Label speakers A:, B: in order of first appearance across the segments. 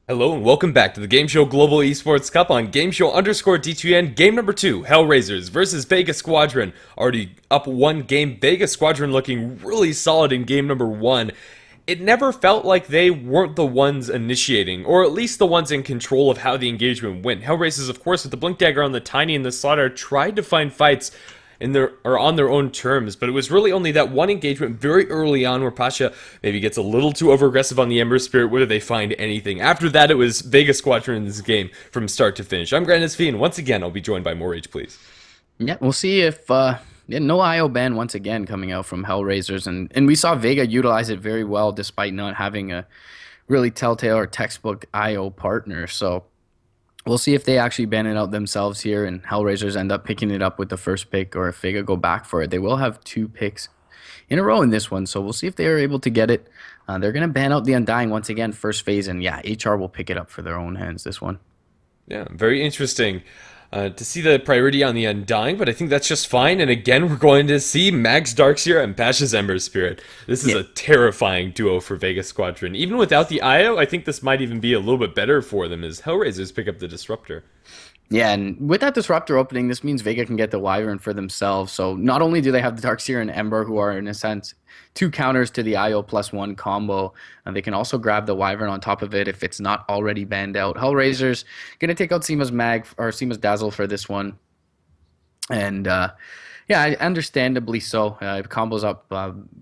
A: Hello and welcome back to the GameShow Global Esports Cup on GameShow_D2N. Game number 2, Hellraisers versus Vega Squadron. Already up one game. Vega Squadron looking really solid in game number 1. It never felt like they weren't the ones initiating, or at least the ones in control of how the engagement went. Hellraisers, of course, with the Blink Dagger on the Tiny and the Slaughter, tried to find fights on their own terms, but it was really only that one engagement very early on where Pasha maybe gets a little too over aggressive on the Ember Spirit, whether they find anything. After that, it was Vega Squadron's game from start to finish. I'm Grandis V, and once again, I'll be joined by More Rage, please.
B: Yeah, we'll see if no IO ban once again coming out from Hellraisers, and we saw Vega utilize it very well despite not having a really telltale or textbook IO partner. So we'll see if they actually ban it out themselves here, and Hellraisers end up picking it up with the first pick, or if Vega go back for it. They will have two picks in a row in this one, so we'll see if they are able to get it. They're gonna ban out the Undying once again, first phase, and yeah, HR will pick it up for their own hands this one.
A: Yeah, very interesting to see the priority on the Undying, but I think that's just fine. And again, we're going to see Mag's Darkseer and Pasha's Ember Spirit. This is
B: Yeah.
A: a terrifying duo for Vega Squadron. Even without the IO, I think this might even be a little bit better for them as Hellraisers pick up the Disruptor.
B: Yeah, and with that Disruptor opening, this means Vega can get the Wyvern for themselves. So not only do they have the Darkseer and Ember, who are in a sense two counters to the IO plus one combo, and they can also grab the Wyvern on top of it if it's not already banned out. Hellraisers gonna take out Seema's Mag or Seema's Dazzle for this one, and yeah, understandably so. It combos up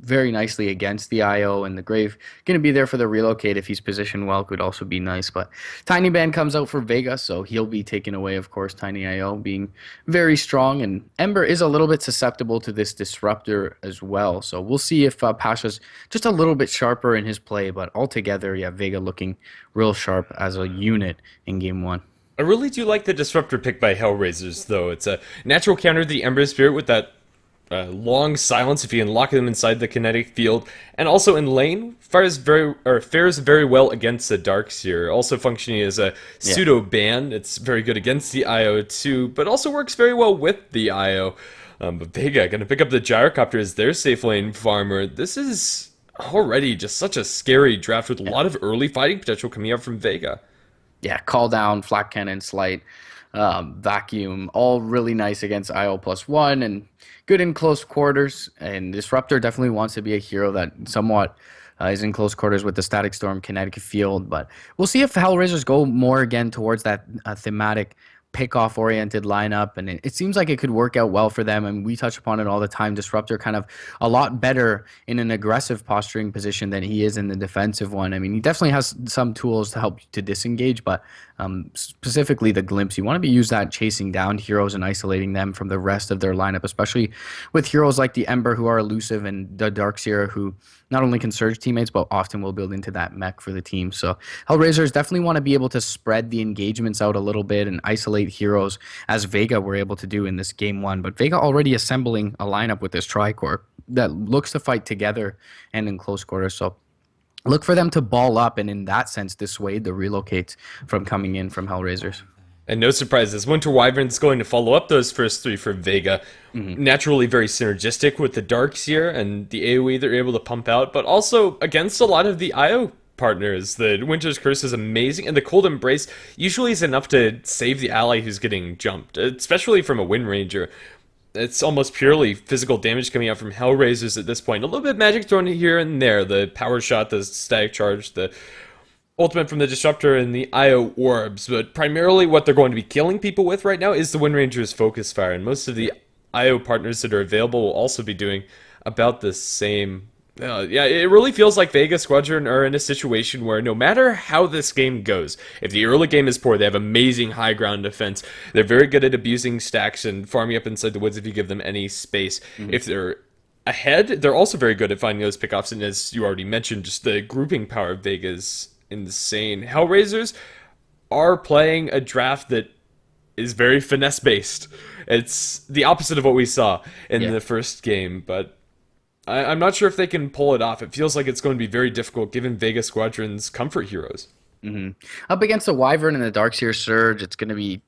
B: very nicely against the IO, and the Grave going to be there for the relocate if he's positioned well, could also be nice. But Tiny Band comes out for Vega, so he'll be taken away, of course, Tiny IO being very strong. And Ember is a little bit susceptible to this Disruptor as well. So we'll see if Pasha's just a little bit sharper in his play, but altogether, yeah, Vega looking real sharp as a unit in game one.
A: I really do like the Disruptor pick by Hellraisers, though. It's a natural counter to the Ember Spirit with that long silence if you can lock them inside the kinetic field, and also in lane fares very well against the Darkseer. Also functioning as a
B: Yeah.
A: pseudo ban, it's very good against the IO too, but also works very well with the IO. But Vega gonna pick up the Gyrocopter as their safe lane farmer. This is already just such a scary draft with a lot of early fighting potential coming out from Vega.
B: Yeah, call down, flat cannon, slight, vacuum, all really nice against IO plus one and good in close quarters. And Disruptor definitely wants to be a hero that somewhat is in close quarters with the Static Storm, Kinetic Field. But we'll see if Hellraisers go more again towards that thematic pick-off oriented lineup, and it seems like it could work out well for them. And we touch upon it all the time. Disruptor kind of a lot better in an aggressive posturing position than he is in the defensive one. I mean, he definitely has some tools to help to disengage, but specifically the glimpse, you want to be used that chasing down heroes and isolating them from the rest of their lineup, especially with heroes like the Ember who are elusive and the Darkseer who not only can surge teammates, but often will build into that mech for the team. So Hellraisers definitely want to be able to spread the engagements out a little bit and isolate heroes as Vega were able to do in this game one. But Vega already assembling a lineup with this Tricore that looks to fight together and in close quarters. So look for them to ball up and in that sense dissuade the relocates from coming in from Hellraisers.
A: And no surprises, Winter Wyvern's going to follow up those first three for Vega. Naturally very synergistic with the Darkseer and the AoE they're able to pump out, but also against a lot of the IO partners. The Winter's Curse is amazing, and the Cold Embrace usually is enough to save the ally who's getting jumped, especially from a Wind Ranger. It's almost purely physical damage coming out from Hellraisers at this point. A little bit of magic thrown here and there. The Power Shot, the Static Charge, the ultimate from the Disruptor and the IO orbs, but primarily what they're going to be killing people with right now is the Wind Ranger's focus fire, and most of the IO partners that are available will also be doing about the same. Yeah, it really feels like Vega Squadron are in a situation where no matter how this game goes, if the early game is poor, they have amazing high ground defense. They're very good at abusing stacks and farming up inside the woods if you give them any space. If they're ahead, they're also very good at finding those pickoffs, and as you already mentioned, just the grouping power of Vega's insane. Hellraisers are playing a draft that is very finesse based. It's the opposite of what we saw in
B: Yeah.
A: the first game, but I'm not sure if they can pull it off. It feels like it's going to be very difficult given Vega Squadron's comfort heroes.
B: Up against the Wyvern and the Darkseer Surge, it's going to be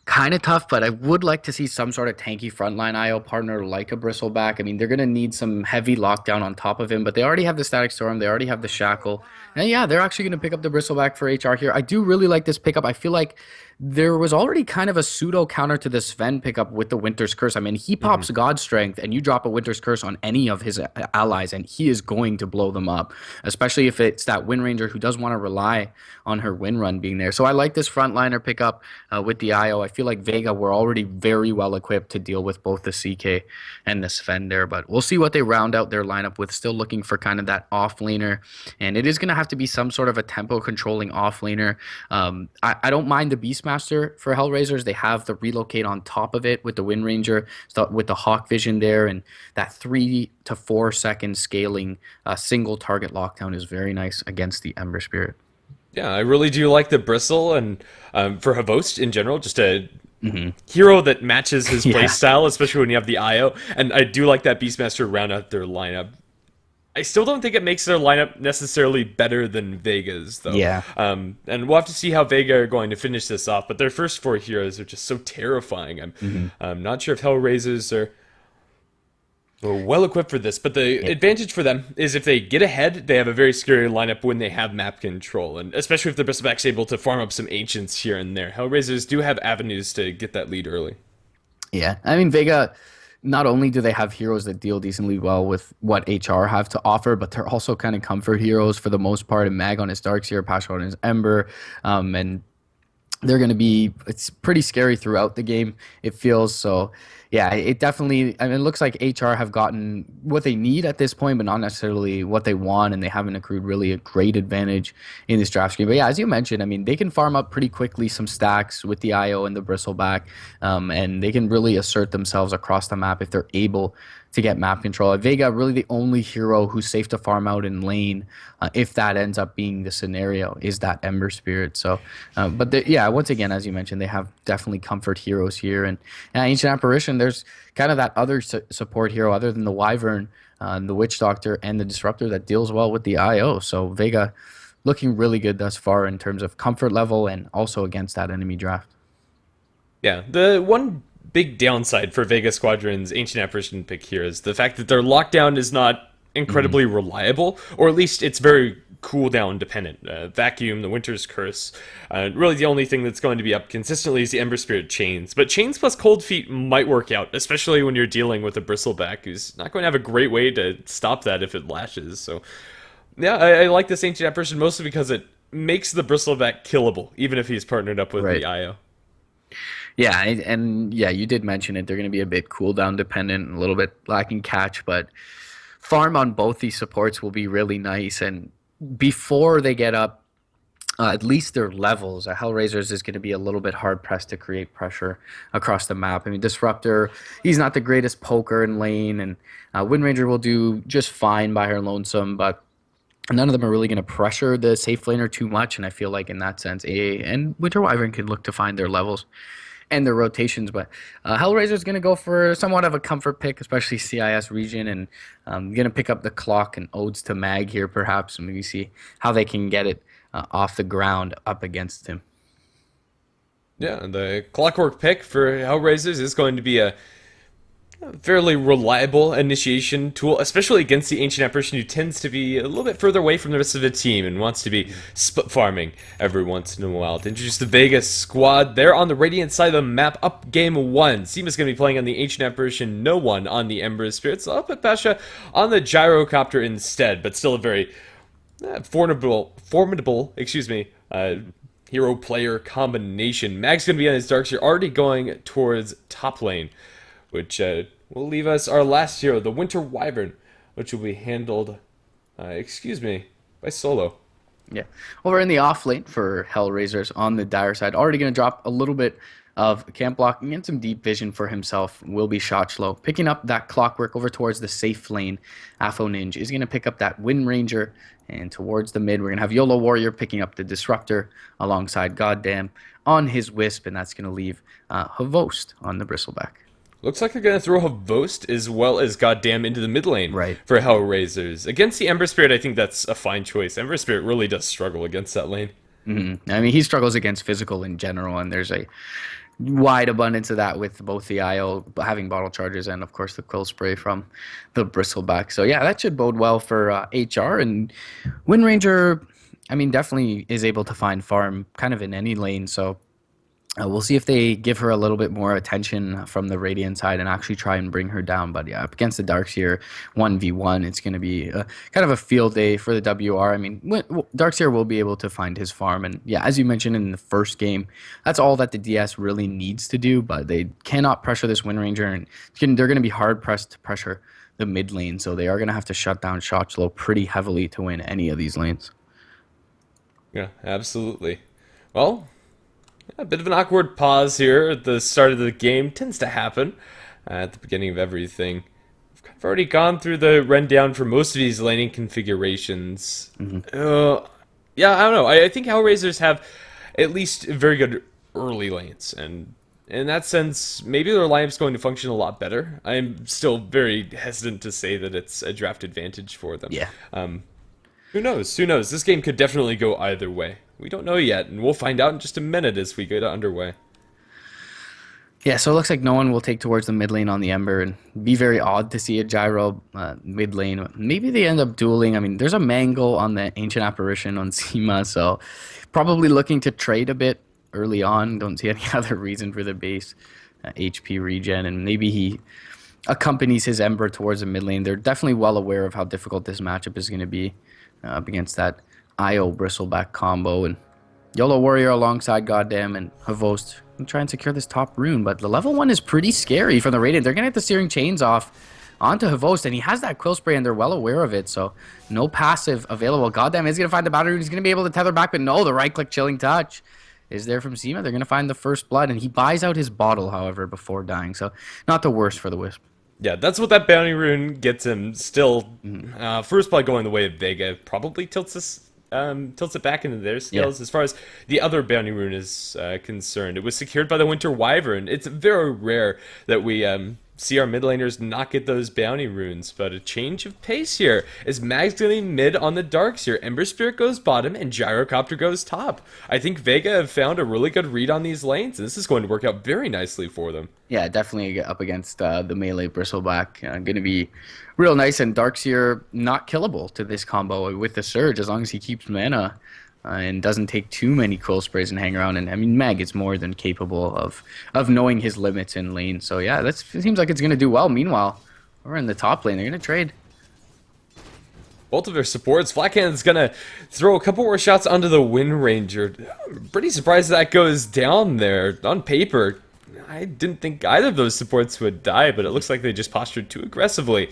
B: kind of tough, but I would like to see some sort of tanky frontline IO partner like a Bristleback. I mean, they're going to need some heavy lockdown on top of him, but they already have the Static Storm, they already have the Shackle. And yeah, they're actually going to pick up the Bristleback for HR here. I do really like this pickup. I feel like there was already kind of a pseudo counter to the Sven pickup with the Winter's Curse. I mean, he pops God Strength, and you drop a Winter's Curse on any of his allies, and he is going to blow them up, especially if it's that Wind Ranger who does want to rely on her win run being there. So I like this frontliner pickup with the IO. I feel like Vega were already very well equipped to deal with both the CK and the Sven there, but we'll see what they round out their lineup with. Still looking for kind of that off laner, and it is going to have to be some sort of a tempo controlling off laner. I don't mind the Beastmaster for Hellraisers. They have the relocate on top of it with the Wind Ranger, so with the Hawk Vision there, and that 3 to 4 second scaling single target lockdown is very nice against the Ember Spirit.
A: Yeah, I really do like the Bristle, and for Havost in general, just a hero that matches his
B: Yeah.
A: playstyle, especially when you have the IO. And I do like that Beastmaster round out their lineup. I still don't think it makes their lineup necessarily better than Vega's, though.
B: Yeah.
A: And we'll have to see how Vega are going to finish this off. But their first 4 heroes are just so terrifying. I'm not sure if Hellraisers are well equipped for this, but the advantage for them is if they get ahead, they have a very scary lineup when they have map control, and especially if the Bristleback's able to farm up some ancients here and there. Hellraisers do have avenues to get that lead early.
B: Yeah, I mean Vega. Not only do they have heroes that deal decently well with what HR have to offer, but they're also kind of comfort heroes for the most part. And Mag on his Darkseer, Pasha on his Ember, and they're going to be, it's pretty scary throughout the game, it feels. So yeah, it definitely, I mean, it looks like HR have gotten what they need at this point, but not necessarily what they want, and they haven't accrued really a great advantage in this draft screen. But yeah, as you mentioned, I mean, they can farm up pretty quickly some stacks with the IO and the Bristleback, and they can really assert themselves across the map if they're able to get map control. Vega really the only hero who's safe to farm out in lane, if that ends up being the scenario, is that Ember Spirit. So, yeah, once again, as you mentioned, they have definitely comfort heroes here, and Ancient Apparition. There's kind of that other support hero other than the Wyvern, the Witch Doctor, and the Disruptor that deals well with the IO. So Vega looking really good thus far in terms of comfort level and also against that enemy draft.
A: Yeah, the one big downside for Vega Squadron's Ancient Apparition pick here is the fact that their lockdown is not incredibly reliable, or at least it's very cooldown dependent. Vacuum, the Winter's Curse. Really the only thing that's going to be up consistently is the Ember Spirit Chains. But Chains plus Cold Feet might work out, especially when you're dealing with a Bristleback who's not going to have a great way to stop that if it lashes. So yeah, I like this Ancient Apparition mostly because it makes the Bristleback killable, even if he's partnered up with
B: Right.
A: the IO.
B: Yeah, and yeah, you did mention it. They're going to be a bit cooldown dependent, a little bit lacking catch, but farm on both these supports will be really nice. And before they get up, at least their levels, Hellraisers is going to be a little bit hard pressed to create pressure across the map. I mean, Disruptor, he's not the greatest poker in lane, and Wind Ranger will do just fine by her lonesome, but none of them are really going to pressure the safe laner too much. And I feel like in that sense, AA and Winter Wyvern can look to find their levels and their rotations. But Hellraiser is going to go for somewhat of a comfort pick, especially CIS region, and going to pick up the clock and odes to Mag here, perhaps, and maybe see how they can get it off the ground up against him.
A: Yeah, the Clockwork pick for Hellraisers is going to be a fairly reliable initiation tool, especially against the Ancient Apparition, who tends to be a little bit further away from the rest of the team and wants to be split farming every once in a while. To introduce the Vega squad, they're on the Radiant side of the map, up game 1. Seema's going to be playing on the Ancient Apparition, no one on the Ember Spirit, so I'll put Pasha on the Gyrocopter instead, but still a very formidable, hero player combination. Mag's going to be on his Darkseer, already going towards top lane, which will leave us our last hero, the Winter Wyvern, which will be handled, by Solo.
B: Yeah. Over in the off lane for Hellraisers on the Dire side, already going to drop a little bit of camp blocking and some deep vision for himself will be Shotchlow. Picking up that Clockwork over towards the safe lane, Afo Ninja is going to pick up that Wind Ranger, and towards the mid, we're going to have YOLO Warrior picking up the Disruptor alongside Goddamn on his Wisp, and that's going to leave Havost on the Bristleback.
A: Looks like they're going to throw Havost as well as Goddamn into the mid lane for Hellraisers. Against the Ember Spirit, I think that's a fine choice. Ember Spirit really does struggle against that lane.
B: I mean, he struggles against physical in general, and there's a wide abundance of that with both the IO having bottle charges and of course the quill spray from the bristleback. So yeah, that should bode well for HR and Wind Ranger. I mean, definitely is able to find farm kind of in any lane. So we'll see if they give her a little bit more attention from the Radiant side and actually try and bring her down. But yeah, up against the Darkseer 1v1, it's going to be kind of a field day for the WR. I mean, Darkseer will be able to find his farm. And yeah, as you mentioned in the first game, that's all that the DS really needs to do. But they cannot pressure this Wind Ranger. And they're going to be hard pressed to pressure the mid lane. So they are going to have to shut down shot slow pretty heavily to win any of these lanes.
A: Yeah, absolutely. Well, a bit of an awkward pause here at the start of the game. Tends to happen at the beginning of everything. I've already gone through the rundown for most of these laning configurations. Yeah, I don't know. I think Hellraisers have at least very good early lanes, and in that sense, maybe their lineup's going to function a lot better. I'm still very hesitant to say that it's a draft advantage for them.
B: Yeah.
A: Who knows? Who knows? This game could definitely go either way. We don't know yet, and we'll find out in just a minute as we get underway.
B: Yeah, so it looks like no one will take towards the mid lane on the Ember, and be very odd to see a Gyro mid lane. Maybe they end up dueling. I mean, there's a Mangle on the Ancient Apparition on Seema, so probably looking to trade a bit early on. Don't see any other reason for the base HP regen, and maybe he accompanies his Ember towards the mid lane. They're definitely well aware of how difficult this matchup is going to be up against that IO Bristleback combo, and YOLO Warrior alongside Goddamn and Havost and try and secure this top rune. But the level 1 is pretty scary from the Radiant. They're going to get the Searing Chains off onto Havost, and he has that Quill Spray, and they're well aware of it, so no passive available. Goddamn is going to find the Battle Rune. He's going to be able to tether back, but no, the right-click Chilling Touch is there from Seema. They're going to find the first blood, and he buys out his bottle, however, before dying, so not the worst for the Wisp.
A: Yeah, that's what that bounty rune gets him. Still, first blood going the way of Vega probably tilts it back into their skills.
B: Yeah.
A: As far as the other bounty rune is concerned, it was secured by the Winter Wyvern. It's very rare that we see our mid laners not get those bounty runes, but a change of pace here is Mag's getting mid on the Darkseer. Ember Spirit goes bottom and Gyrocopter goes top. I think Vega have found a really good read on these lanes, and this is going to work out very nicely for them.
B: Yeah, definitely up against the melee Bristleback. Going to be real nice, and Darkseer not killable to this combo with the Surge as long as he keeps mana and doesn't take too many Quill Sprays and hang around. And I mean, Mag is more than capable of knowing his limits in lane. So yeah, it seems like it's going to do well. Meanwhile, we're in the top lane. They're going to trade.
A: Both of their supports. Flatcannon's gonna throw a couple more shots onto the Wind Ranger. I'm pretty surprised that goes down there. On paper, I didn't think either of those supports would die, but it looks like they just postured too aggressively.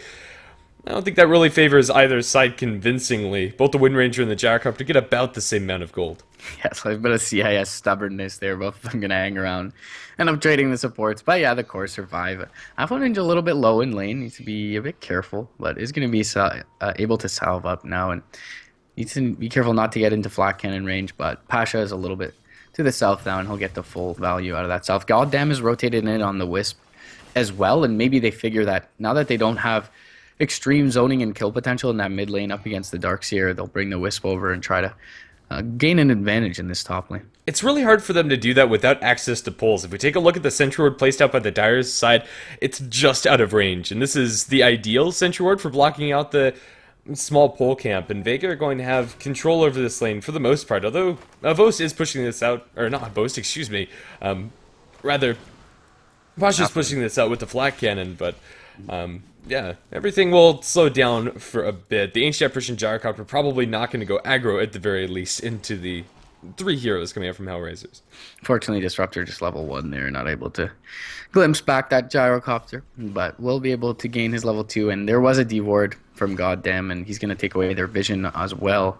A: I don't think that really favors either side convincingly. Both the Wind Ranger and the Gyrocopter get about the same amount of gold.
B: Yes, a bit of CIS stubbornness there. Both of them going to hang around. End up trading the supports. But yeah, the core survive. Alpha Ninja a little bit low in lane. Needs to be a bit careful. But is going to be able to salve up now. And needs to be careful not to get into flat cannon range. But Pasha is a little bit to the south now. And he'll get the full value out of that south. Goddamn is rotated in on the Wisp as well. And maybe they figure that now that they don't have extreme zoning and kill potential in that mid lane up against the Darkseer, they'll bring the Wisp over and try to gain an advantage in this top lane.
A: It's really hard for them to do that without access to pulls. If we take a look at the Sentry Ward placed out by the Dyer's side, it's just out of range. And this is the ideal Sentry Ward for blocking out the small pull camp. And Vega are going to have control over this lane for the most part. Although Vost is pushing this out, or not Vost, excuse me. Rather, Pasha's pushing this out with the flat cannon, but yeah, everything will slow down for a bit. The Ancient Apparition Gyrocopter probably not going to go aggro at the very least into the 3 heroes coming out from Hellraisers.
B: Fortunately, Disruptor just level 1 there, not able to glimpse back that Gyrocopter, but will be able to gain his level 2. And there was a D-Ward from Goddamn, and he's going to take away their vision as well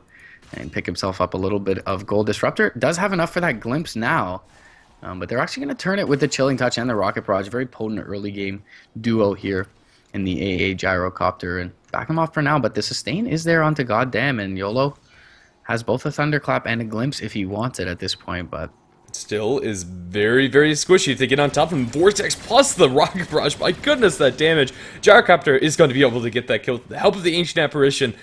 B: and pick himself up a little bit of gold. Disruptor does have enough for that glimpse now, but they're actually going to turn it with the Chilling Touch and the Rocket Barrage. Very potent early game duo here in the AA Gyrocopter, and back him off for now. But the sustain is there onto Goddamn, and YOLO has both a Thunderclap and a Glimpse if he wants it at this point, but
A: still is very, very squishy if they get on top of him. Vortex plus the Rocket Barrage. My goodness, that damage. Gyrocopter is going to be able to get that kill with the help of the Ancient Apparition.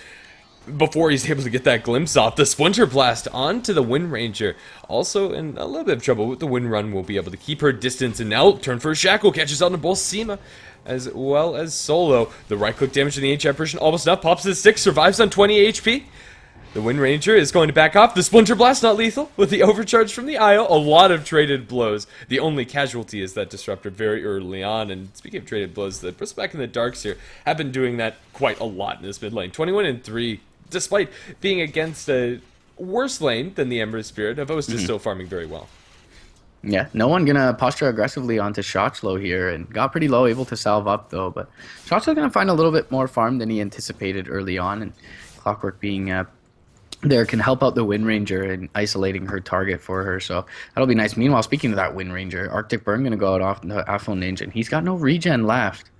A: before he's able to get that glimpse off, the Splinter Blast onto the Wind Ranger. Also in a little bit of trouble with the Wind Run, will be able to keep her distance, and now turn for a Shackle, catches on to both Seema as well as Solo. The right-click damage to the Ancient Apparition almost enough, pops his stick, survives on 20 HP. The Wind Ranger is going to back off. The Splinter Blast not lethal with the overcharge from the IO. A lot of traded blows. The only casualty is that Disruptor very early on. And speaking of traded blows, the Bristleback and the Darks here have been doing that quite a lot in this mid lane. 21-3, despite being against a worse lane than the Ember Spirit. Host is still farming very well.
B: Yeah, no one gonna posture aggressively onto Shotslow here, and got pretty low, able to salve up though. But Shotslow gonna find a little bit more farm than he anticipated early on, and Clockwork being there can help out the Wind Ranger in isolating her target for her, so that'll be nice. Meanwhile, speaking of that Wind Ranger, Arctic Burn gonna go out off the Afro Ninja, and he's got no regen left.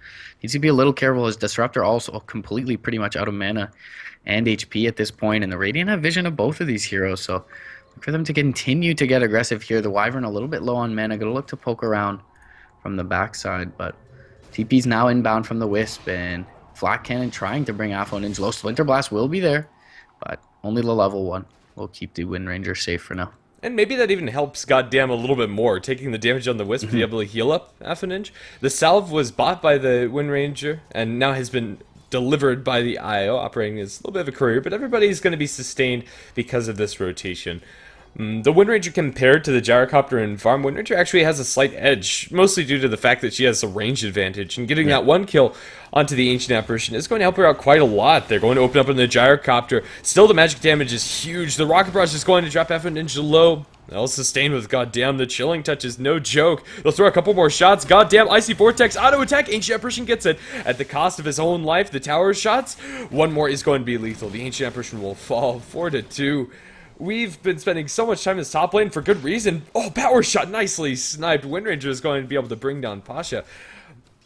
B: Needs to be a little careful. His Disruptor also completely pretty much out of mana and HP at this point, and the Radiant have vision of both of these heroes, so look for them to continue to get aggressive here. The Wyvern a little bit low on mana, gonna look to poke around from the backside, but TP's now inbound from the Wisp, and Flat Cannon trying to bring Afro Ninja low. Splinter Blast will be there, but only the level 1 will keep the Wind Ranger safe for now.
A: And maybe that even helps goddamn a little bit more, taking the damage on the Wisp to be able to heal up Affinage. The salve was bought by the Wind Ranger, and now has been delivered by the IO, operating as a little bit of a courier, but everybody's going to be sustained because of this rotation. The Wind Ranger compared to the Gyrocopter and Farm, Wind Ranger actually has a slight edge, mostly due to the fact that she has a range advantage, and getting that one kill onto the Ancient Apparition is going to help her out quite a lot. They're going to open up on the Gyrocopter. Still, the magic damage is huge. The Rocket Barrage is going to drop Afro Ninja low. They'll sustain with goddamn the Chilling Touch is no joke. They'll throw a couple more shots. Goddamn Icy Vortex auto attack. Ancient Apparition gets it at the cost of his own life. The tower shots. One more is going to be lethal. The Ancient Apparition will fall 4-2. We've been spending so much time in this top lane for good reason. Oh, power shot, nicely sniped. Wind Ranger is going to be able to bring down Pasha.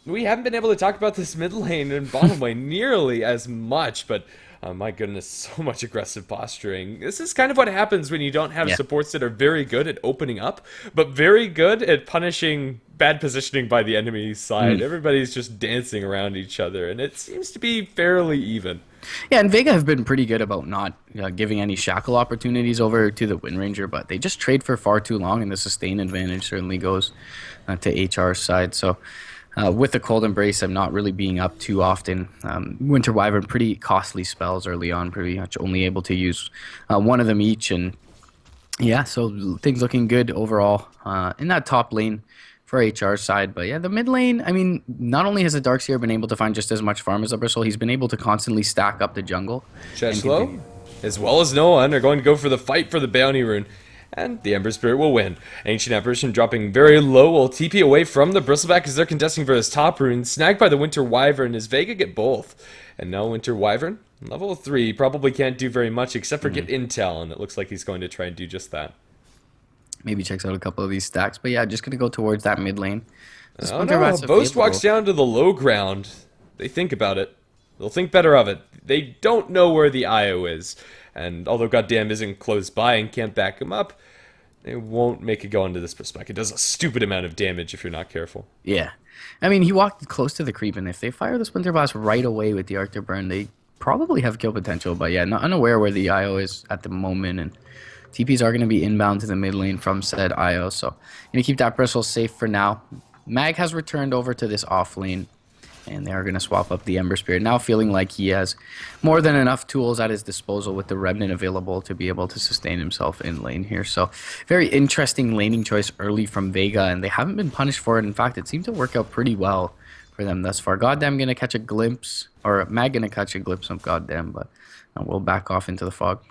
A: We haven't been able to talk about this mid lane and bottom lane nearly as much, but my goodness, so much aggressive posturing. This is kind of what happens when you don't have supports that are very good at opening up, but very good at punishing bad positioning by the enemy side. Everybody's just dancing around each other, and it seems to be fairly even.
B: Yeah, and Vega have been pretty good about not giving any shackle opportunities over to the Wind Ranger, but they just trade for far too long, and the sustain advantage certainly goes to HR's side. So with the Cold Embrace, I'm not really being up too often. Winter Wyvern, pretty costly spells early on, pretty much only able to use one of them each, and yeah, so things looking good overall in that top lane for HR's side. But yeah, the mid lane, I mean, not only has the Darkseer been able to find just as much farm as the Bristle, he's been able to constantly stack up the jungle.
A: Cheslow, as well as Noah, are going to go for the fight for the Bounty Rune, and the Ember Spirit will win. Ancient Apparition dropping very low will TP away from the Bristleback as they're contesting for his top rune, snagged by the Winter Wyvern as Vega get both. And now Winter Wyvern, level 3, probably can't do very much except for get intel, and it looks like he's going to try and do just that.
B: Maybe checks out a couple of these stacks, but yeah, just going to go towards that mid lane.
A: Oh no, Boast walks down to the low ground. They think about it. They'll think better of it. They don't know where the IO is, and although goddamn isn't close by and can't back him up, they won't make it go into this perspective. It does a stupid amount of damage if you're not careful.
B: Yeah. I mean, he walked close to the creep, and if they fire the Splinter Blast right away with the Arctic Burn, they probably have kill potential, but yeah, not unaware where the IO is at the moment, and TPs are going to be inbound to the mid lane from said IO, so going to keep that Bristle safe for now. Mag has returned over to this off lane, and they are going to swap up the Ember Spirit, now feeling like he has more than enough tools at his disposal with the Remnant available to be able to sustain himself in lane here. So very interesting laning choice early from Vega, and they haven't been punished for it. In fact, it seemed to work out pretty well for them thus far. Goddamn going to catch a glimpse, or Mag going to catch a glimpse of Goddamn, but we'll back off into the fog.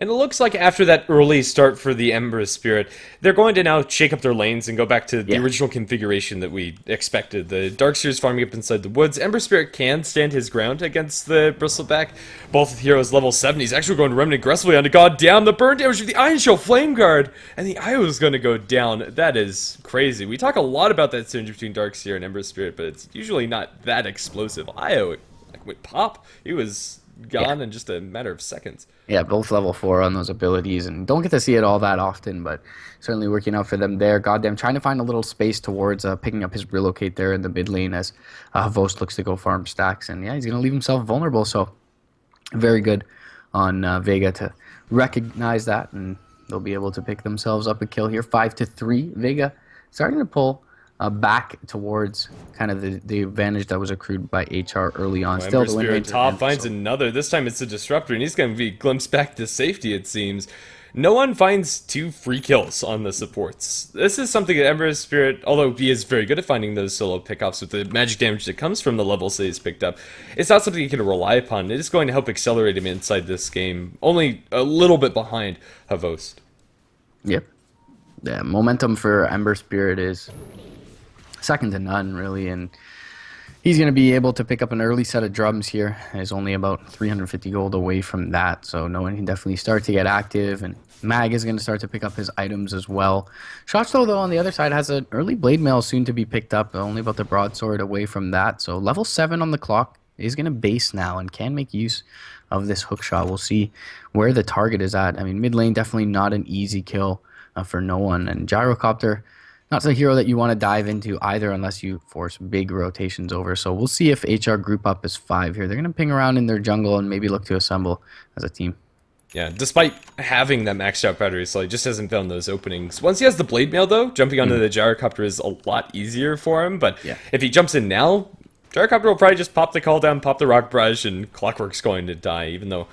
A: And it looks like after that early start for the Ember Spirit, they're going to now shake up their lanes and go back to the original configuration that we expected. The Darkseer's farming up inside the woods. Ember Spirit can stand his ground against the Bristleback. Both heroes level 7. He's actually going to run aggressively onto goddamn the burn damage of the Iron Shell Flame Guard. And the IO is going to go down. That is crazy. We talk a lot about that synergy between Darkseer and Ember Spirit, but it's usually not that explosive. IO, like, went pop. He was gone in just a matter of seconds.
B: Yeah, both level 4 on those abilities, and don't get to see it all that often, but certainly working out for them there. Goddamn, trying to find a little space towards picking up his relocate there in the mid lane as Vost looks to go farm stacks, and yeah, he's going to leave himself vulnerable, so very good on Vega to recognize that, and they'll be able to pick themselves up a kill here. 5-3. Vega starting to pull back towards kind of the advantage that was accrued by HR early on. Still,
A: Ember
B: the win
A: Spirit
B: rate is
A: top
B: in,
A: finds
B: so-
A: another. This time it's a Disruptor, and he's going to be glimpsed back to safety, it seems. No one finds 2 free kills on the supports. This is something that Ember Spirit, although he is very good at finding those solo pickups with the magic damage that comes from the levels that he's picked up, it's not something he can rely upon. It is going to help accelerate him inside this game, only a little bit behind Havost.
B: Yep. Yeah, momentum for Ember Spirit is second to none, really, and he's going to be able to pick up an early set of drums here. He's only about 350 gold away from that, so no one can definitely start to get active, and Mag is going to start to pick up his items as well. Shochlo, though, on the other side, has an early blade mail soon to be picked up, only about the broadsword away from that, so level 7 on the clock is going to base now and can make use of this hook shot. We'll see where the target is at. I mean, mid lane, definitely not an easy kill for no one, and Gyrocopter, not a hero that you want to dive into either unless you force big rotations over. So we'll see if HR group up as 5 here. They're going to ping around in their jungle and maybe look to assemble as a team.
A: Yeah, despite having that maxed out battery slot, he just hasn't found those openings. Once he has the blade mail, though, jumping onto the Gyrocopter is a lot easier for him. But if he jumps in now, Gyrocopter will probably just pop the call down, pop the rock barrage, and Clockwork's going to die, even though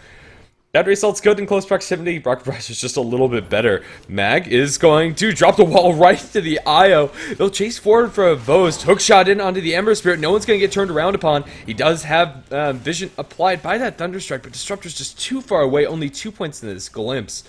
A: battery assault's good in close proximity. Rock barrage is just a little bit better. Mag is going to drop the wall right to the IO. They'll chase forward for a Vost. Hook shot in onto the Ember Spirit. No one's going to get turned around upon. He does have vision applied by that Thunderstrike, but Disruptor's just too far away. Only 2 points in this glimpse.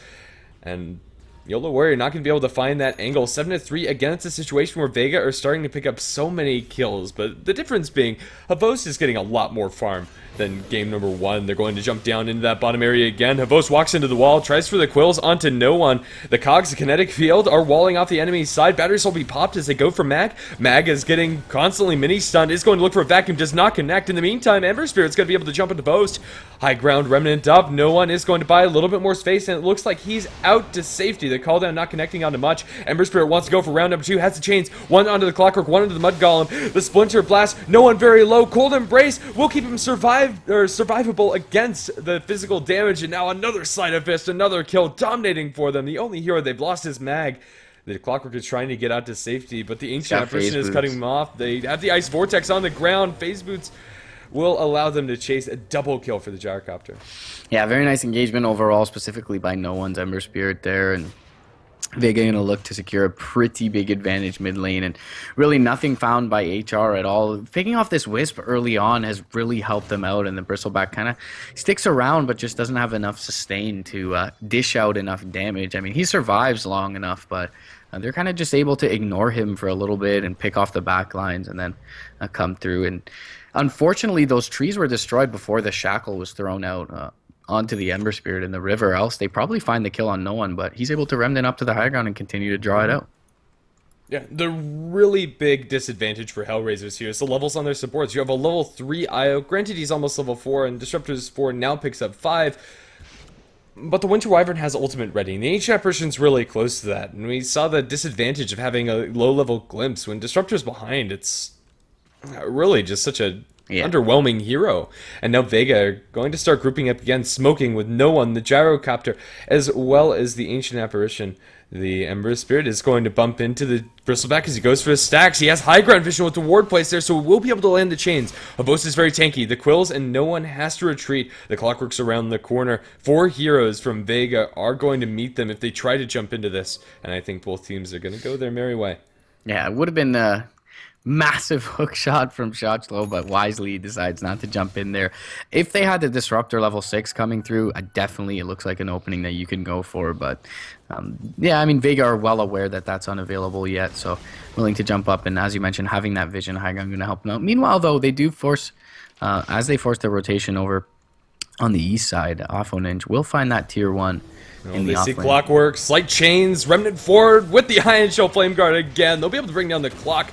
A: And YOLO Warrior not going to be able to find that angle. 7-3. Again, it's a situation where Vega are starting to pick up so many kills, but the difference being, Havost is getting a lot more farm than game number 1. They're going to jump down into that bottom area again. Havost walks into the wall, tries for the quills onto no one. The cogs, the kinetic field, are walling off the enemy's side. Batteries will be popped as they go for Mag. Mag is getting constantly mini-stunned, is going to look for a vacuum, does not connect. In the meantime, Ember Spirit's going to be able to jump into Boast. High ground, Remnant up. No one is going to buy a little bit more space, and it looks like he's out to safety. The call down not connecting onto much. Ember Spirit wants to go for round number 2, has the chains. One onto the Clockwork, one onto the Mud Golem. The Splinter Blast, no one very low. Cold Embrace will keep him survivable against the physical damage, and now another Sleight of Fist, another kill, dominating for them. The only hero they've lost is Mag. The Clockwork is trying to get out to safety, but the Ancient Apparition is cutting him off. They have the Ice Vortex on the ground. Phase Boots will allow them to chase a double kill for the Gyrocopter.
B: Yeah, very nice engagement overall, specifically by no one's Ember Spirit there, and Vega going to look to secure a pretty big advantage mid lane, and really nothing found by HR at all. Picking off this Wisp early on has really helped them out, and the Bristleback kind of sticks around but just doesn't have enough sustain to dish out enough damage. I mean, he survives long enough, but they're kind of just able to ignore him for a little bit and pick off the back lines and then come through. And unfortunately, those trees were destroyed before the shackle was thrown out onto the Ember Spirit in the river, else they probably find the kill on no one, but he's able to remnant up to the high ground and continue to draw it out.
A: Yeah, the really big disadvantage for Hellraisers here is the levels on their supports. You have a level 3 IO, granted he's almost level 4, and Disruptor's 4 now picks up 5, but the Winter Wyvern has ultimate ready, and the Ancient Apparition's really close to that, and we saw the disadvantage of having a low-level glimpse. When Disruptor's behind, it's really just such a underwhelming hero. And now Vega are going to start grouping up again, smoking with no one, the Gyrocopter, as well as the Ancient Apparition. The Ember Spirit is going to bump into the Bristleback as he goes for his stacks. He has high ground vision with the ward place there, so we'll be able to land the chains. Havost is very tanky. The Quills and no one has to retreat. The Clockwork's around the corner. 4 heroes from Vega are going to meet them if they try to jump into this, and I think both teams are going to go their merry way.
B: Yeah, it would have been massive hook shot from Shochlo, but wisely decides not to jump in there. If they had the Disruptor level 6 coming through, definitely it looks like an opening that you can go for, but yeah, I mean, Vega are well aware that that's unavailable yet, so willing to jump up, and as you mentioned, having that vision high ground going to help them out. Meanwhile, though, they do force, as they force their rotation over on the east side, Offo Ninja will find that tier 1 in the
A: they see
B: offlane.
A: Clockwork, slight chains, Remnant forward with the Iron Shell Flame Guard again. They'll be able to bring down the Clock.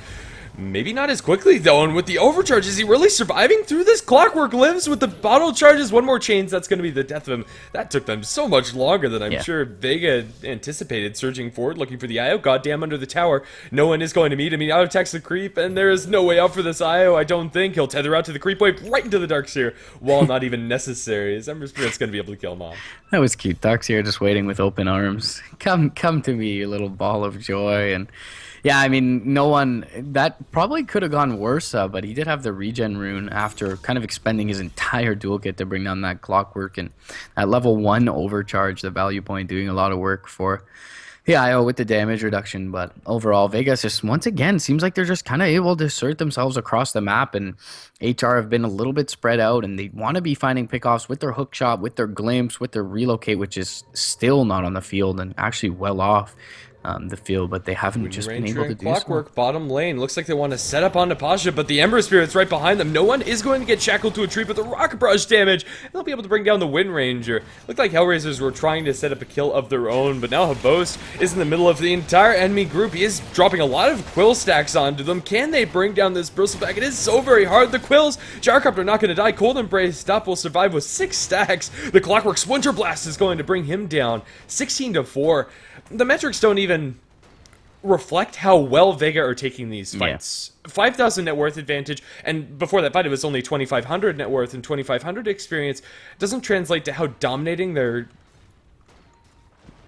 A: Maybe not as quickly, though, and with the overcharge, is he really surviving through this? Clockwork lives with the bottle charges. One more chains, that's going to be the death of him. That took them so much longer than I'm sure Vega anticipated, surging forward, looking for the IO. Goddamn, under the tower. No one is going to meet him. He out-attacks the creep, and there is no way out for this IO, I don't think. He'll tether out to the creep wave right into the Darkseer, while not even necessary. His Ember Spirit's going to be able to kill him off.
B: That was cute. Darkseer just waiting with open arms. Come to me, you little ball of joy. And yeah, I mean, no one, that probably could have gone worse, but he did have the regen rune after kind of expending his entire dual kit to bring down that clockwork, and at level 1 overcharge, the value point doing a lot of work for the IO with the damage reduction. But overall, Vegas just once again seems like they're just kind of able to assert themselves across the map, and HR have been a little bit spread out, and they want to be finding pickoffs with their hook shot, with their glimpse, with their relocate, which is still not on the field and actually well off the field, but they haven't just been able to do
A: Clockwork,
B: so.
A: bottom lane. Looks like they want to set up onto Pasha, but the Ember Spirit's right behind them. No one is going to get shackled to a tree, but the Rocket Brush damage, they'll be able to bring down the Wind Ranger. Looked like Hellraisers were trying to set up a kill of their own, but now Habos is in the middle of the entire enemy group. He is dropping a lot of quill stacks onto them. Can they bring down this Bristleback? It is so very hard. The quills, Gyrocopter not going to die. Cold Embrace Stop will survive with 6 stacks. The Clockwork's Winter Blast is going to bring him down 16-4. The metrics don't even reflect how well Vega are taking these fights. 5,000 net worth advantage, and before that fight it was only 2,500 net worth and 2,500 experience. Doesn't translate to how dominating they're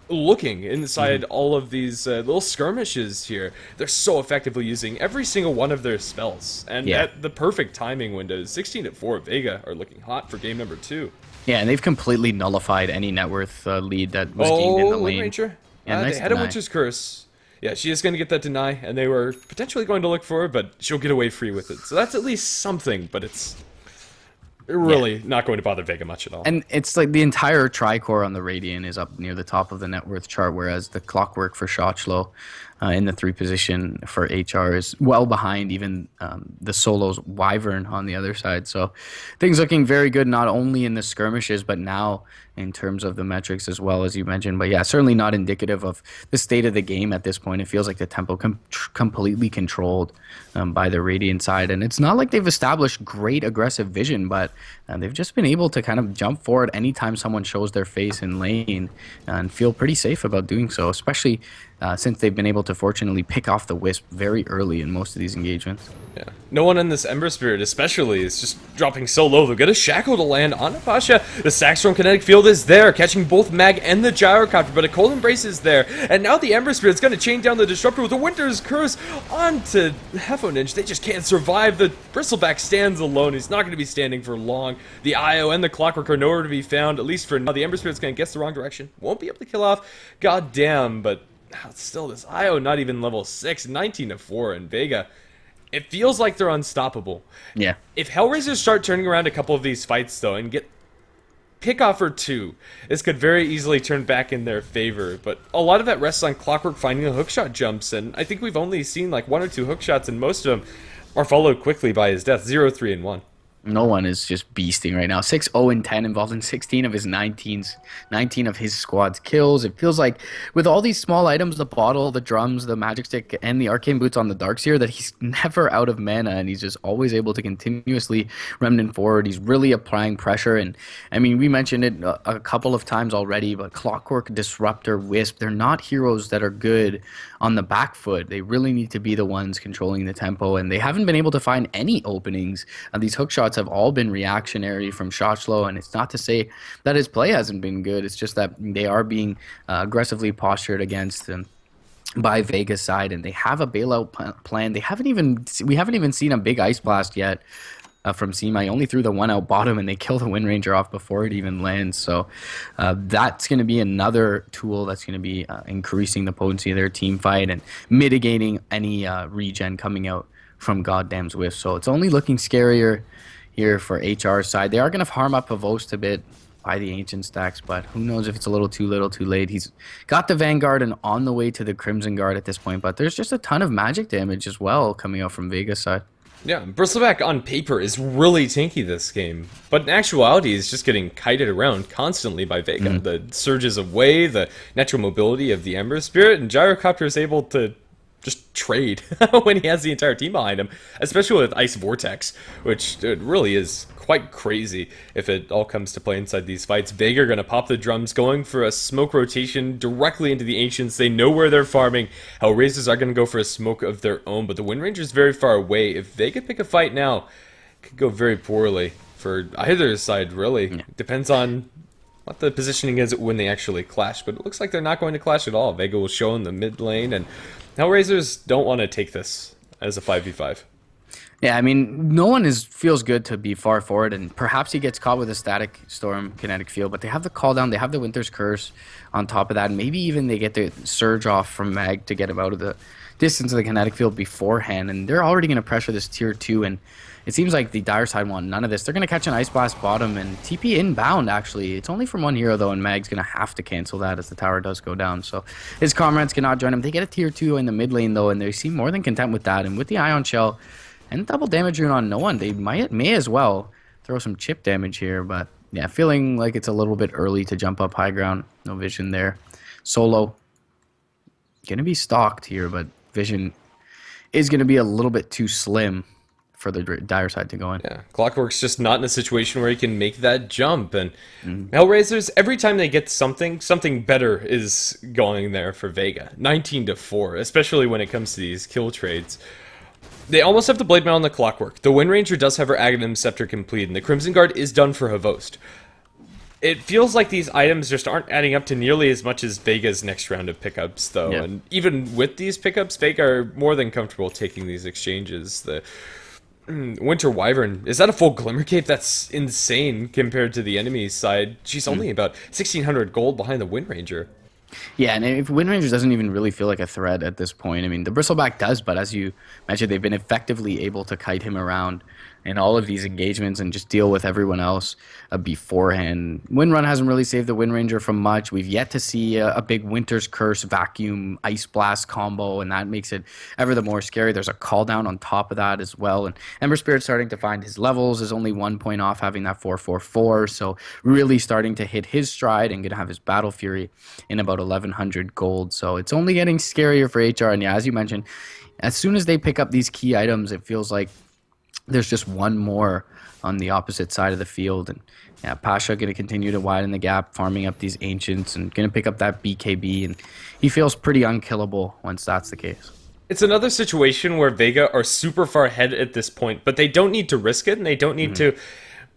A: looking inside all of these little skirmishes here. They're so effectively using every single one of their spells, and at the perfect timing windows. 16-4, Vega are looking hot for game number 2.
B: Yeah, and they've completely nullified any net worth lead that was gained in the lane.
A: Ranger.
B: Nice
A: they had a Witcher's Curse. Yeah, she is going to get that deny, and they were potentially going to look for her, but she'll get away free with it. So that's at least something, but it's really not going to bother Vega much at all.
B: And it's like the entire Tricore on the Radiant is up near the top of the net worth chart, whereas the Clockwork for Shotchlo in the 3 position for HR is well behind even the Solo's Wyvern on the other side. So things looking very good, not only in the skirmishes, but now in terms of the metrics as well, as you mentioned. But yeah, certainly not indicative of the state of the game at this point. It feels like the tempo completely controlled by the Radiant side. And it's not like they've established great aggressive vision, but they've just been able to kind of jump forward anytime someone shows their face in lane and feel pretty safe about doing so, especially since they've been able to fortunately pick off the Wisp very early in most of these engagements.
A: Yeah. No one in this Ember Spirit especially is just dropping so low. They'll get a Shackle to land on Pasha. The Saxstrom Kinetic Field is there, catching both Mag and the Gyrocopter, but a Cold Embrace is there. And now the Ember Spirit's going to chain down the Disruptor with a Winter's Curse onto Heflaninch. They just can't survive. The Bristleback stands alone. He's not going to be standing for long. The IO and the Clockwork are nowhere to be found, at least for now. The Ember Spirit's going to guess the wrong direction. Won't be able to kill off. God damn, but still, this IO not even level 6, 19-4, and Vega, it feels like they're unstoppable.
B: Yeah.
A: If Hellraisers start turning around a couple of these fights, though, and get pick-off or 2, this could very easily turn back in their favor. But a lot of that rests on Clockwork finding the hookshot jumps, and I think we've only seen like 1 or 2 hookshots, and most of them are followed quickly by his death. 0-3-1.
B: No one is just beasting right now. 6-0-10 involved in 16 of his 19 of his squad's kills. It feels like with all these small items, the bottle, the drums, the magic stick, and the arcane boots on the Darkseer, that he's never out of mana, and he's just always able to continuously remnant forward. He's really applying pressure, and I mean, we mentioned it a couple of times already, but Clockwork, Disruptor, Wisp, they're not heroes that are good on the back foot. They really need to be the ones controlling the tempo, and they haven't been able to find any openings. These hook shots have all been reactionary from Shotchlo, and it's not to say that his play hasn't been good. It's just that they are being aggressively postured against him by Vega's side, and they have a bailout plan. We haven't even seen a big Ice Blast yet from Seema. Only threw the one out bottom, and they kill the Wind Ranger off before it even lands. So that's going to be another tool that's going to be increasing the potency of their team fight and mitigating any regen coming out from goddamn Swift. So it's only looking scarier here for HR's side. They are going to harm up Pavost a bit by the Ancient stacks, but who knows if it's a little too late. He's got the Vanguard and on the way to the Crimson Guard at this point, but there's just a ton of magic damage as well coming out from Vega's side.
A: Yeah, Bristleback on paper is really tanky this game, but in actuality is just getting kited around constantly by Vega. The surges of Way, the natural mobility of the Ember Spirit, and Gyrocopter is able to just trade when he has the entire team behind him, especially with Ice Vortex, which it really is quite crazy if it all comes to play inside these fights. Vega are going to pop the drums, going for a smoke rotation directly into the Ancients. They know where they're farming. Hellraisers are going to go for a smoke of their own, but the Wind Ranger's very far away. If Vega pick a fight now, it could go very poorly for either side, really.
B: Yeah.
A: Depends on what the positioning is when they actually clash, but it looks like they're not going to clash at all. Vega will show in the mid lane, and Hellraisers don't want to take this as a 5v5.
B: Yeah, I mean, no one feels good to be far forward, and perhaps he gets caught with a Static Storm kinetic field, but they have the call down, they have the Winter's Curse on top of that, and maybe even they get the Surge off from Mag to get him out of the distance of the kinetic field beforehand, and they're already going to pressure this tier 2, and it seems like the dire side want none of this. They're going to catch an Ice Blast bottom and TP inbound, actually. It's only from one hero, though, and Mag's going to have to cancel that as the tower does go down. So his comrades cannot join him. They get a tier 2 in the mid lane, though, and they seem more than content with that. And with the Ion Shell and double damage rune on no one, they may as well throw some chip damage here. But yeah, feeling like it's a little bit early to jump up high ground. No vision there. Solo going to be stalked here, but vision is going to be a little bit too slim for the dire side to go in.
A: Yeah, Clockwork's just not in a situation where he can make that jump, and Hellraisers, every time they get something better is going there for Vega. 19-4, especially when it comes to these kill trades. They almost have the Blade Mail on the Clockwork. The Wind Ranger does have her Aghanim Scepter complete, and the Crimson Guard is done for Havost. It feels like these items just aren't adding up to nearly as much as Vega's next round of pickups, though. Yeah. And even with these pickups, Vega are more than comfortable taking these exchanges. The Winter Wyvern, is that a full Glimmer Cape? That's insane compared to the enemy's side. She's only about 1,600 gold behind the Wind Ranger.
B: Yeah, and if Wind Ranger doesn't even really feel like a threat at this point. I mean, the Bristleback does, but as you mentioned, they've been effectively able to kite him around in all of these engagements and just deal with everyone else beforehand. Windrun hasn't really saved the Wind Ranger from much. We've yet to see a big Winter's Curse, Vacuum, Ice Blast combo, and that makes it ever the more scary. There's a call down on top of that as well, and Ember Spirit's starting to find his levels, is only 1 point off having that 444, so really starting to hit his stride and gonna have his Battle Fury in about 1,100 gold, so it's only getting scarier for HR. And yeah, as you mentioned, as soon as they pick up these key items, it feels like there's just one more on the opposite side of the field. And yeah, Pasha going to continue to widen the gap, farming up these Ancients and going to pick up that BKB. And he feels pretty unkillable once that's the case.
A: It's another situation where Vega are super far ahead at this point, but they don't need to risk it, and they don't need to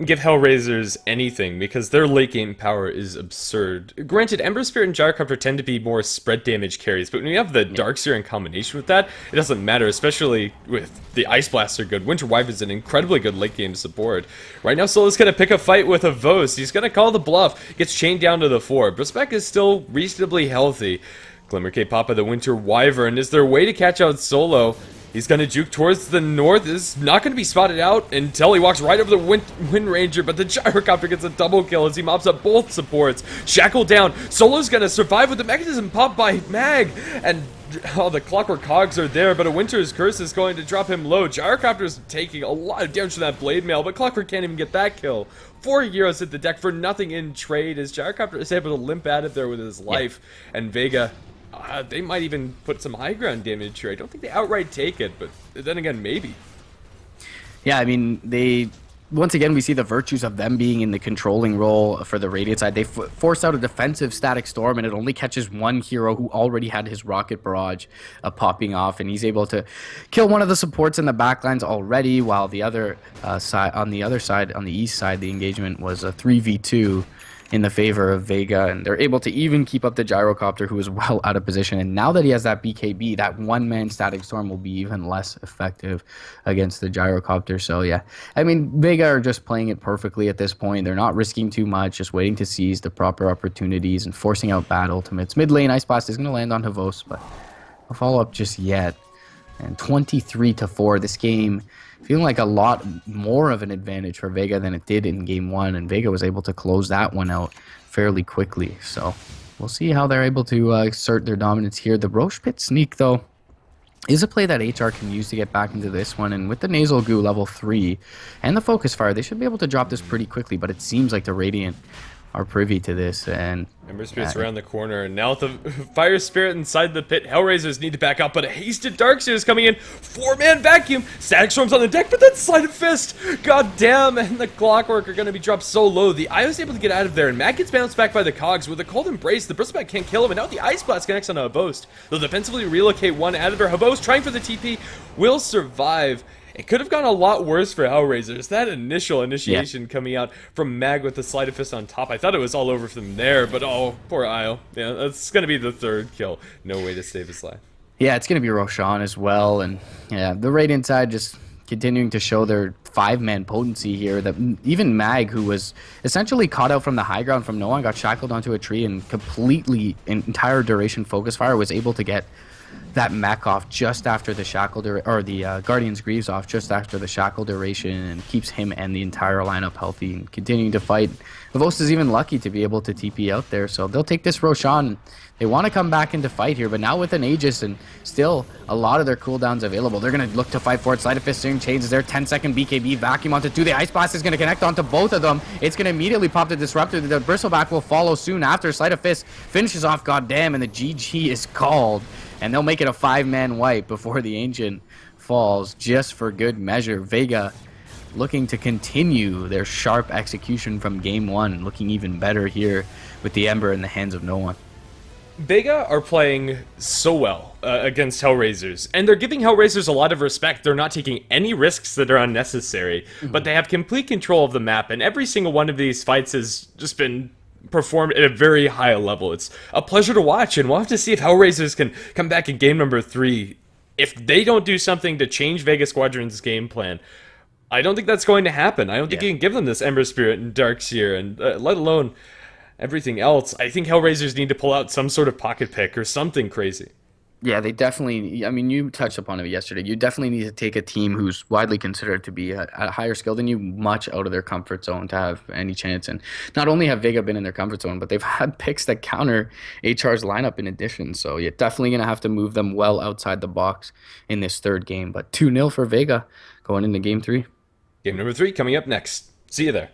A: give Hellraisers anything, because their late game power is absurd. Granted, Ember Spirit and Gyrocopter tend to be more spread damage carries, but when you have the Darkseer in combination with that, it doesn't matter, especially with the Ice Blaster good. Winter Wyvern is an incredibly good late game support. Right now, Solo's going to pick a fight with a Vost. He's going to call the bluff, gets chained down to the 4. Bristleback is still reasonably healthy. Glimmer Cape Papa, the Winter Wyvern, is their way to catch out Solo. He's going to juke towards the north, is not going to be spotted out until he walks right over the Wind Ranger, but the Gyrocopter gets a double kill as he mops up both supports. Shackle down, Solo's going to survive with the mechanism popped by Mag, and the Clockwork Cogs are there, but a Winter's Curse is going to drop him low. Gyrocopter's taking a lot of damage from that Blade Mail, but Clockwork can't even get that kill. 4 heroes hit the deck for nothing in trade as Gyrocopter is able to limp out of there with his life, and Vega... they might even put some high ground damage here. I don't think they outright take it, but then again, maybe.
B: Yeah, I mean, once again, we see the virtues of them being in the controlling role for the Radiant side. They forced out a defensive Static Storm, and it only catches one hero who already had his Rocket Barrage popping off, and he's able to kill one of the supports in the backlines already, while the other side, on the east side, the engagement was a 3v2 in the favor of Vega, and they're able to even keep up the Gyrocopter, who is well out of position. And now that he has that BKB, that one-man Static Storm will be even less effective against the Gyrocopter. So yeah, I mean, Vega are just playing it perfectly at this point. They're not risking too much, just waiting to seize the proper opportunities and forcing out bad ultimates. Mid lane, Ice Blast is going to land on Havost, but no follow-up just yet. And 23-4, this game feeling like a lot more of an advantage for Vega than it did in game 1, and Vega was able to close that one out fairly quickly. So we'll see how they're able to assert their dominance here. The Roche Pit Sneak, though, is a play that HR can use to get back into this one, and with the Nasal Goo level 3 and the Focus Fire, they should be able to drop this pretty quickly, but it seems like the Radiant are privy to this. And
A: Ember Spirit's around the corner, and now with the Fire Spirit inside the pit, Hellraisers need to back up, but a hasted Darkseer is coming in. 4-man vacuum. Static Storm's on the deck, but then Sleight of Fist. God damn, and the Clockwork are going to be dropped so low. The Io's able to get out of there, and Matt gets bounced back by the Cogs. With a Cold Embrace, the Bristleback can't kill him, and now the Ice Blast connects on a Habost. They'll defensively relocate one out of there. Habost trying for the TP, will survive. It could have gone a lot worse for Hellraisers. That initial initiation coming out from Mag with the Sleight of Fist on top. I thought it was all over from there, but oh, poor Io. Yeah, that's going to be the third kill. No way to save his life.
B: yeah, it's going to be Roshan as well. And yeah, the Radiant side just continuing to show their 5-man potency here. That even Mag, who was essentially caught out from the high ground from no one, got shackled onto a tree and completely, entire duration focus fire, was able to get that mech off just after the shackle or the Guardian's Greaves off just after the shackle duration, and keeps him and the entire lineup healthy and continuing to fight. Vos is even lucky to be able to TP out there, so they'll take this Roshan. They want to come back into fight here, but now with an Aegis and still a lot of their cooldowns available, they're going to look to fight for it. Sleight of Fist, Searing Chains, their 10-second BKB, vacuum onto 2. The Ice Blast is going to connect onto both of them. It's going to immediately pop the Disruptor. The Bristleback will follow soon after. Sleight of Fist finishes off, goddamn, and the GG is called. And they'll make it a 5-man wipe before the Ancient falls, just for good measure. Vega looking to continue their sharp execution from game 1, looking even better here with the Ember in the hands of no one.
A: Vega are playing so well against Hellraisers, and they're giving Hellraisers a lot of respect. They're not taking any risks that are unnecessary, but they have complete control of the map, and every single one of these fights has just been performed at a very high level. It's a pleasure to watch, and we'll have to see if Hellraisers can come back in game number 3. If they don't do something to change Vega Squadron's game plan, I don't think that's going to happen. I don't think you can give them this Ember Spirit and Darkseer, and let alone everything else. I think Hellraisers need to pull out some sort of pocket pick or something crazy.
B: Yeah, they definitely, I mean, you touched upon it yesterday. You definitely need to take a team who's widely considered to be a higher skill than you, much out of their comfort zone to have any chance. And not only have Vega been in their comfort zone, but they've had picks that counter HR's lineup in addition. So you're definitely going to have to move them well outside the box in this third game. But 2-0 for Vega going into game 3.
A: Game number 3 coming up next. See you there.